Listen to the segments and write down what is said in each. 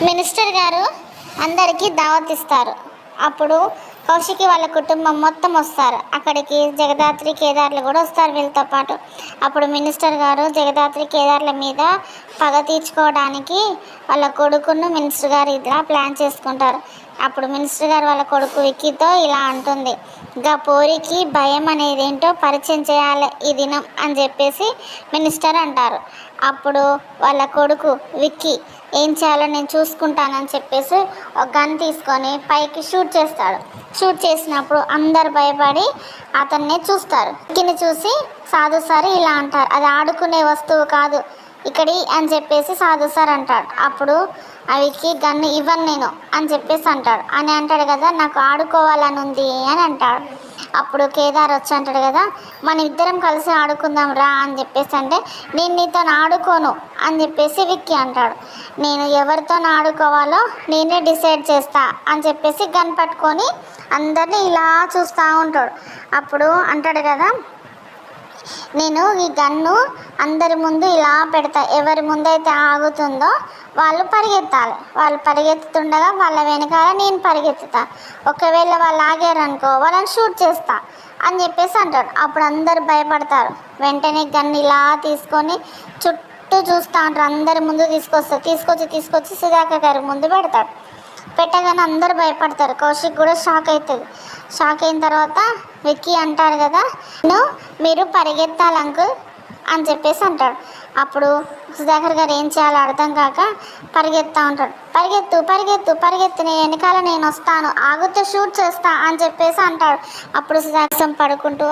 Minister గారు అందరికీ దావత్ ఇస్తారు. అప్పుడు కౌశికి వాళ్ళ కుటుంబం మొత్తం వస్తారు. అక్కడికి జగదాత్రి కేదార్లు కూడా వస్తారు వీళ్ళతో పాటు. అప్పుడు మినిస్టర్ గారు జగదాత్రి కేదార్ల మీద పగ తీర్చుకోవడానికి వాళ్ళ కొడుకును మినిస్టర్ గారు ఇలా ప్లాన్ చేసుకుంటారు. అప్పుడు మినిస్టర్ గారు వాళ్ళ కొడుకు విక్కీతో ఇలా అంటుంది, గా పోరికి భయం అనేది ఏంటో పరిచయం చేయాలి ఈ దినం అని చెప్పేసి మినిస్టర్ అంటారు. అప్పుడు వాళ్ళ కొడుకు విక్కీ ఏం చేయాలో నేను చూసుకుంటానని చెప్పేసి ఒక గన్ తీసుకొని పైకి షూట్ చేస్తాడు. షూట్ చేసినప్పుడు అందరు భయపడి అతన్నే చూస్తారు. విక్కీని చూసి సాధు సార్ ఇలా అంటారు, అది ఆడుకునే వస్తువు కాదు ఇక్కడి అని చెప్పేసి సాధు సార్ అంటాడు. అప్పుడు అవికి గన్ను ఇవ్వను నేను అని చెప్పేసి అంటాడు కదా, నాకు ఆడుకోవాలని ఉంది అని అంటాడు. అప్పుడు కేదార్ వచ్చి అంటాడు కదా, మన ఇద్దరం కలిసి ఆడుకుందాం రా అని చెప్పేసి అంటే, నేను నీతో ఆడుకోను అని చెప్పేసి విక్కీ అంటాడు. నేను ఎవరితో ఆడుకోవాలో నేనే డిసైడ్ చేస్తా అని చెప్పేసి గన్ పట్టుకొని అందరినీ ఇలా చూస్తూ ఉంటాడు. అప్పుడు అంటాడు కదా, నేను ఈ గన్ను అందరి ముందు ఇలా పెడతా, ఎవరి ముందైతే ఆగుతుందో వాళ్ళు పరిగెత్తాలి. వాళ్ళు పరిగెత్తుతుండగా వాళ్ళ వెనకాల నేను పరిగెత్తుతా. ఒకవేళ వాళ్ళు ఆగారనుకో వాళ్ళని షూట్ చేస్తా అని చెప్పేసి అంటాడు. అప్పుడు అందరు భయపడతారు. వెంటనే గన్ను ఇలా తీసుకొని చుట్టూ చూస్తూ ఉంటారు. అందరి ముందు తీసుకొచ్చి సుధాకర్ గారి ముందు పెడతాడు. పెట్టగానే అందరు భయపడతారు. కౌశిక్ కూడా షాక్ అవుతుంది. షాక్ అయిన తర్వాత విక్కీ అంటారు కదా, మీరు పరిగెత్తాలి అంకుల్ అని చెప్పేసి అంటాడు. అప్పుడు సుధాకర్ గారు ఏం చేయాలో అర్థం కాక పరిగెత్తా ఉంటాడు. పరిగెత్తు నేను వెనకాల నేను వస్తాను, ఆగితే షూట్ చేస్తా అని చెప్పేసి అంటాడు. అప్పుడు సుధాకర్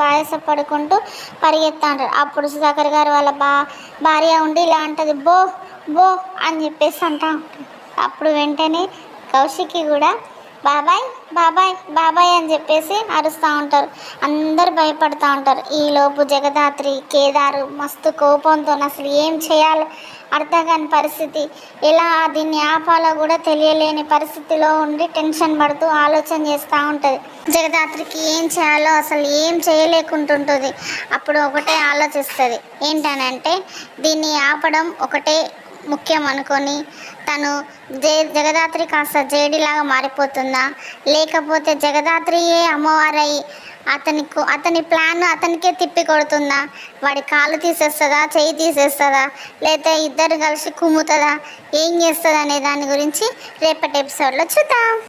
ఆయాసం పడుకుంటూ పరిగెత్తా ఉంటాడు. అప్పుడు సుధాకర్ గారు వాళ్ళ భార్య ఉండి ఇలా అంటది, బో అని చెప్పేసి అంటా ఉంటాడు. అప్పుడు వెంటనే కౌశికి కూడా బాబాయ్ అని చెప్పేసి అరుస్తూ ఉంటారు. అందరు భయపడుతూ ఉంటారు. ఈలోపు జగదాత్రి కేదారు మస్తు కోపంతో అసలు ఏం చేయాలో అర్థం కాని పరిస్థితి, ఎలా దీన్ని ఆపాలో కూడా తెలియలేని పరిస్థితిలో ఉండి టెన్షన్ పడుతూ ఆలోచన చేస్తూ ఉంటుంది. జగదాత్రికి ఏం చేయాలో అసలు ఏం చేయలేకుంటుంటుంది. అప్పుడు ఒకటే ఆలోచిస్తుంది, ఏంటనంటే దీన్ని ఆపడం ఒకటే ముఖ్యం అనుకొని తను జగదాత్రి కాస్త జేడిలాగా మారిపోతుందా, లేకపోతే జగదాత్రియే అమ్మవారయ్యి అతని ప్లాన్ అతనికే తిప్పి కొడుతుందా, వాడి కాలు తీసేస్తుందా, చెయ్యి తీసేస్తుందా, లేదా ఇద్దరు కలిసి కుమ్ముతుందా, ఏం చేస్తుంది అనే దాని గురించి రేపటి ఎపిసోడ్లో చూద్దాం.